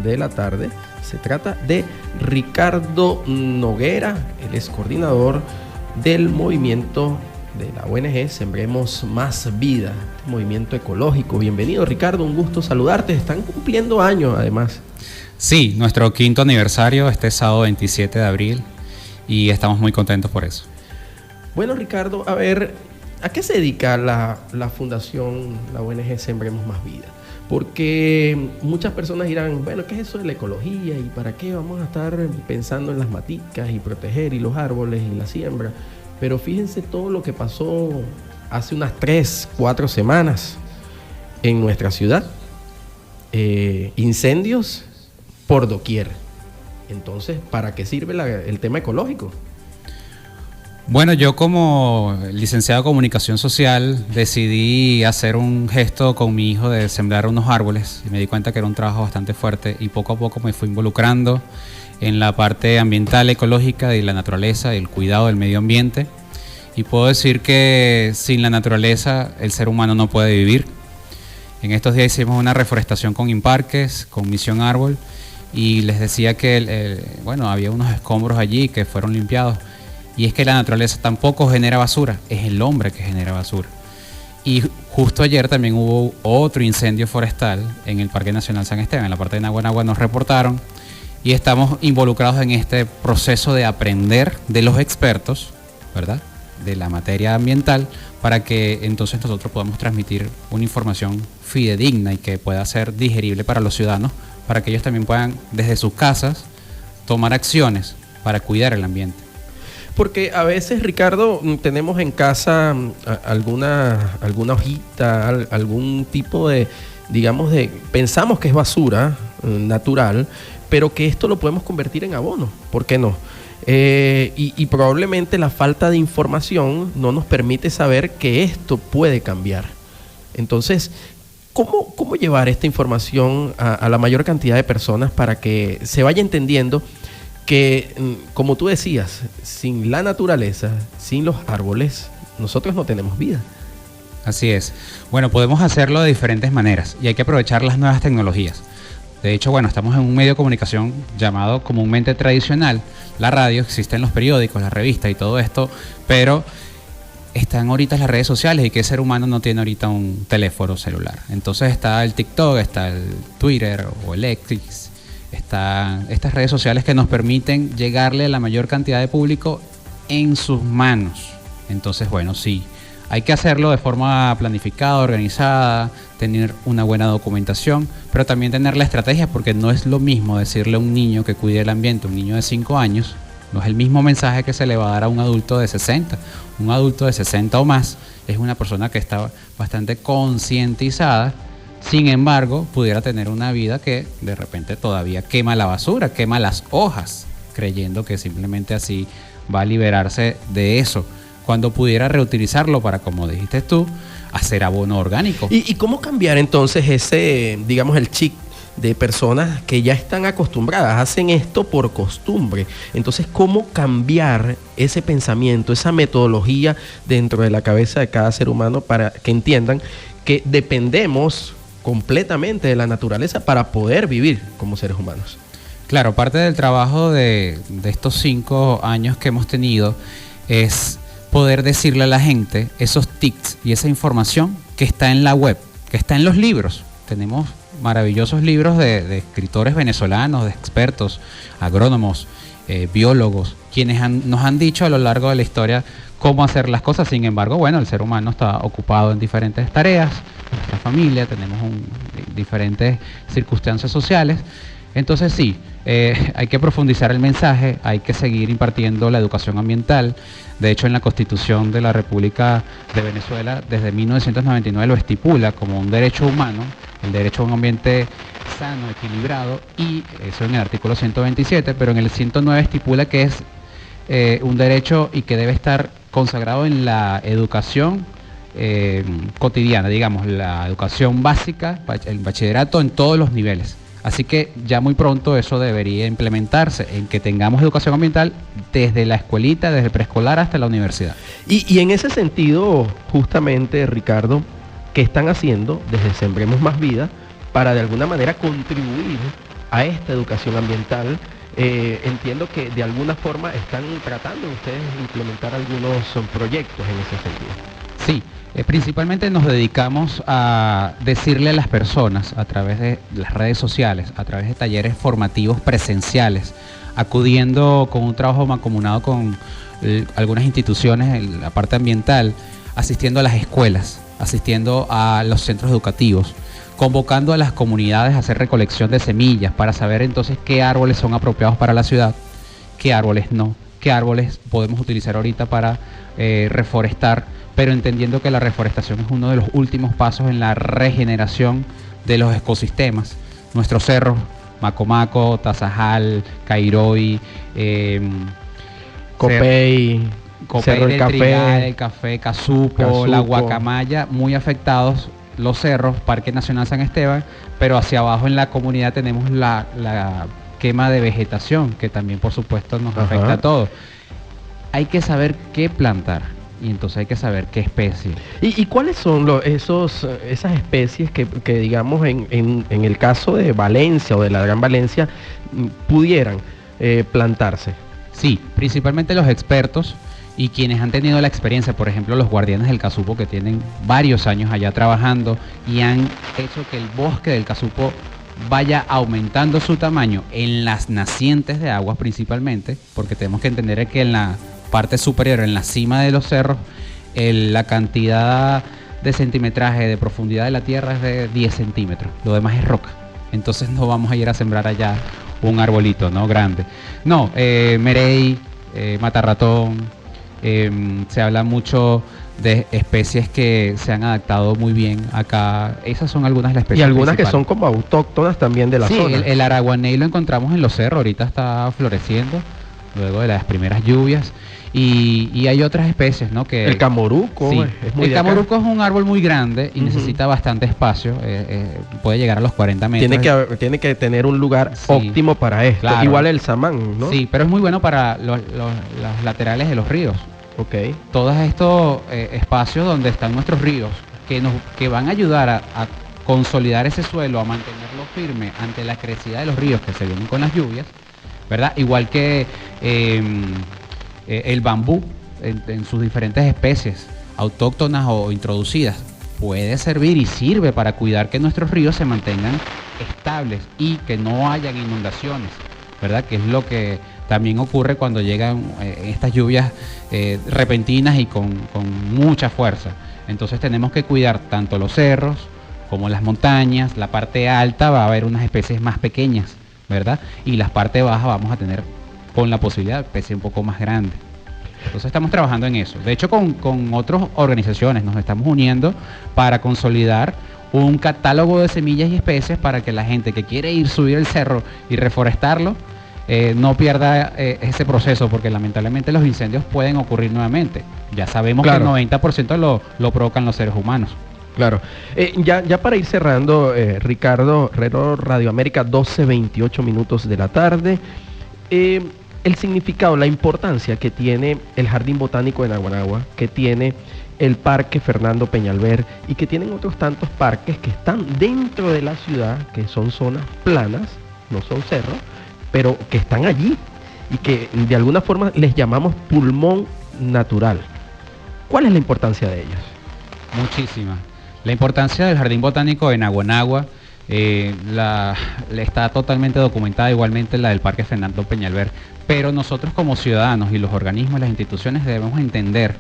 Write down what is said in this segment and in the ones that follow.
de la tarde. Se trata de Ricardo Noguera, él es coordinador del movimiento de la ONG Sembremos Más Vida, este movimiento ecológico. Bienvenido, Ricardo, un gusto saludarte. Están cumpliendo años, además. Sí, nuestro 5º aniversario este sábado 27 de abril y estamos muy contentos por eso. Bueno, Ricardo, a ver, ¿a qué se dedica la fundación, la ONG Sembremos Más Vida? Porque muchas personas dirán, bueno, ¿qué es eso de la ecología? ¿Y para qué vamos a estar pensando en las maticas y proteger y los árboles y la siembra? Pero fíjense todo lo que pasó hace unas 3, 4 semanas en nuestra ciudad. Incendios por doquier. Entonces, ¿para qué sirve el tema ecológico? Bueno, yo como licenciado en Comunicación Social decidí hacer un gesto con mi hijo de sembrar unos árboles y me di cuenta que era un trabajo bastante fuerte y poco a poco me fui involucrando en la parte ambiental, ecológica, de la naturaleza, el cuidado del medio ambiente, y puedo decir que sin la naturaleza el ser humano no puede vivir. En estos días hicimos una reforestación con Imparques, con Misión Árbol, y les decía que había unos escombros allí que fueron limpiados, y es que la naturaleza tampoco genera basura, es el hombre que genera basura. Y justo ayer también hubo otro incendio forestal en el Parque Nacional San Esteban, en la parte de Naguanagua nos reportaron, y estamos involucrados en este proceso de aprender de los expertos, ¿verdad?, de la materia ambiental, para que entonces nosotros podamos transmitir una información fidedigna y que pueda ser digerible para los ciudadanos, para que ellos también puedan desde sus casas tomar acciones para cuidar el ambiente. Porque a veces, Ricardo, tenemos en casa alguna hojita, algún tipo de, pensamos que es basura natural, pero que esto lo podemos convertir en abono. ¿Por qué no? Y probablemente la falta de información no nos permite saber que esto puede cambiar. Entonces, ¿cómo llevar esta información a la mayor cantidad de personas para que se vaya entendiendo que, como tú decías, sin la naturaleza, sin los árboles, nosotros no tenemos vida? Así es. Bueno, podemos hacerlo de diferentes maneras y hay que aprovechar las nuevas tecnologías. De hecho, estamos en un medio de comunicación llamado comúnmente tradicional. La radio, existen los periódicos, las revistas y todo esto, pero están ahorita las redes sociales y qué ser humano no tiene ahorita un teléfono celular. Entonces está el TikTok, está el Twitter o el X, están estas redes sociales que nos permiten llegarle a la mayor cantidad de público en sus manos. Entonces, sí, hay que hacerlo de forma planificada, organizada, tener una buena documentación, pero también tener la estrategia, porque no es lo mismo decirle a un niño que cuide el ambiente, un niño de 5 años, no es el mismo mensaje que se le va a dar a un adulto de 60. Un adulto de 60 o más es una persona que está bastante concientizada, sin embargo, pudiera tener una vida que de repente todavía quema la basura, quema las hojas, creyendo que simplemente así va a liberarse de eso, cuando pudiera reutilizarlo para, como dijiste tú, hacer abono orgánico. ¿Y cómo cambiar entonces ese, el chip de personas que ya están acostumbradas, hacen esto por costumbre? Entonces, ¿cómo cambiar ese pensamiento, esa metodología dentro de la cabeza de cada ser humano para que entiendan que dependemos completamente de la naturaleza para poder vivir como seres humanos? Claro, parte del trabajo de estos 5 años que hemos tenido es poder decirle a la gente esos tips y esa información que está en la web, que está en los libros. Tenemos maravillosos libros de escritores venezolanos, de expertos, agrónomos, biólogos, quienes nos han dicho a lo largo de la historia cómo hacer las cosas. Sin embargo, el ser humano está ocupado en diferentes tareas, nuestra familia, tenemos diferentes circunstancias sociales. Entonces sí, hay que profundizar el mensaje, hay que seguir impartiendo la educación ambiental. De hecho, en la Constitución de la República de Venezuela, desde 1999 lo estipula como un derecho humano, el derecho a un ambiente sano, equilibrado, y eso en el artículo 127, pero en el 109 estipula que es un derecho y que debe estar consagrado en la educación cotidiana, la educación básica, el bachillerato en todos los niveles. Así que ya muy pronto eso debería implementarse, en que tengamos educación ambiental desde la escuelita, desde preescolar hasta la universidad. Y en ese sentido, justamente, Ricardo, ¿qué están haciendo desde Sembremos Más Vida para de alguna manera contribuir a esta educación ambiental. Entiendo que de alguna forma están tratando ustedes de implementar algunos proyectos en ese sentido. Sí, principalmente nos dedicamos a decirle a las personas a través de las redes sociales, a través de talleres formativos presenciales, acudiendo con un trabajo mancomunado con algunas instituciones en la parte ambiental, asistiendo a las escuelas, asistiendo a los centros educativos, convocando a las comunidades a hacer recolección de semillas para saber entonces qué árboles son apropiados para la ciudad, qué árboles no, qué árboles podemos utilizar ahorita para reforestar, pero entendiendo que la reforestación es uno de los últimos pasos en la regeneración de los ecosistemas. Nuestros cerros, Macomaco, Tazajal, Cairoy, Copey, Cerro del Café, el Café, Casupo, la Guacamaya, muy afectados, los cerros, Parque Nacional San Esteban, pero hacia abajo en la comunidad tenemos la quema de vegetación, que también por supuesto nos afecta a todos. Hay que saber qué plantar y entonces hay que saber qué especie. ¿Y cuáles son esas especies que digamos en el caso de Valencia o de la Gran Valencia pudieran plantarse? Sí, principalmente los expertos y quienes han tenido la experiencia, por ejemplo los guardianes del Casupo, que tienen varios años allá trabajando y han hecho que el bosque del Casupo vaya aumentando su tamaño en las nacientes de agua principalmente, porque tenemos que entender que en la parte superior, en la cima de los cerros, la cantidad de centimetraje de profundidad de la tierra es de 10 centímetros, lo demás es roca, entonces no vamos a ir a sembrar allá un arbolito, ¿no? Grande. No, merey, matarratón, se habla mucho de especies que se han adaptado muy bien acá. Esas son algunas de las especies. Y algunas que son como autóctonas también de la zona. Sí, el araguaney lo encontramos en los cerros, ahorita está floreciendo, luego de las primeras lluvias. Y hay otras especies, ¿no? Que el camoruco, sí, es muy el camoruco es un árbol muy grande y necesita bastante espacio, puede llegar a los 40 metros. Tiene que tener un lugar óptimo para esto. Claro. Igual el samán, ¿no? Sí, pero es muy bueno para los laterales de los ríos. Okay. Todos estos espacios donde están nuestros ríos, que van a ayudar a consolidar ese suelo, a mantenerlo firme ante la crecida de los ríos que se vienen con las lluvias, ¿verdad? Igual que el bambú en sus diferentes especies, autóctonas o introducidas, puede servir y sirve para cuidar que nuestros ríos se mantengan estables y que no hayan inundaciones, ¿verdad? Que es lo que también ocurre cuando llegan estas lluvias repentinas y con mucha fuerza. Entonces tenemos que cuidar tanto los cerros como las montañas. La parte alta va a haber unas especies más pequeñas, ¿verdad? Y la parte baja vamos a tener con la posibilidad de especies un poco más grandes. Entonces estamos trabajando en eso. De hecho, con otras organizaciones nos estamos uniendo para consolidar un catálogo de semillas y especies para que la gente que quiere ir subir el cerro y reforestarlo no pierda ese proceso, porque lamentablemente los incendios pueden ocurrir nuevamente. Ya sabemos que el 90% lo provocan los seres humanos. Claro. Ya para ir cerrando, Ricardo, Radio América, 12:28 minutos de la tarde. El significado, la importancia que tiene el Jardín Botánico de Naguanagua, que tiene el Parque Fernando Peñalver y que tienen otros tantos parques que están dentro de la ciudad, que son zonas planas, no son cerros, pero que están allí y que de alguna forma les llamamos pulmón natural. ¿Cuál es la importancia de ellos? Muchísima. La importancia del Jardín Botánico de Naguanagua está totalmente documentada, igualmente la del Parque Fernando Peñalver, pero nosotros como ciudadanos y los organismos y las instituciones debemos entender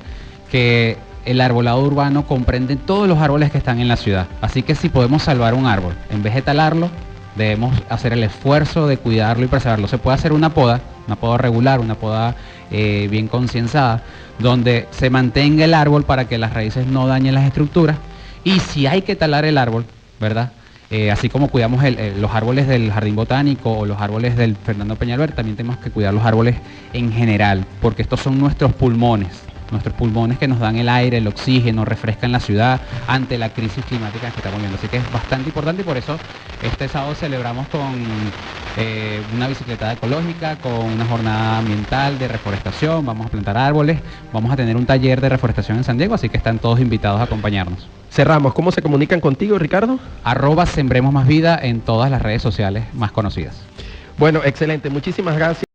que el arbolado urbano comprende todos los árboles que están en la ciudad, así que si podemos salvar un árbol, en vez de talarlo, debemos hacer el esfuerzo de cuidarlo y preservarlo. Se puede hacer una poda regular, una poda bien concienzada, donde se mantenga el árbol para que las raíces no dañen las estructuras, y si hay que talar el árbol, ¿verdad? Así como cuidamos los árboles del Jardín Botánico o los árboles del Fernando Peñalver, también tenemos que cuidar los árboles en general, porque estos son nuestros pulmones que nos dan el aire, el oxígeno, refrescan la ciudad ante la crisis climática que estamos viendo. Así que es bastante importante y por eso este sábado celebramos con una bicicletada ecológica, con una jornada ambiental de reforestación, vamos a plantar árboles, vamos a tener un taller de reforestación en San Diego, así que están todos invitados a acompañarnos. Cerramos. ¿Cómo se comunican contigo, Ricardo? @Sembremos Más Vida en todas las redes sociales más conocidas. Bueno, excelente. Muchísimas gracias.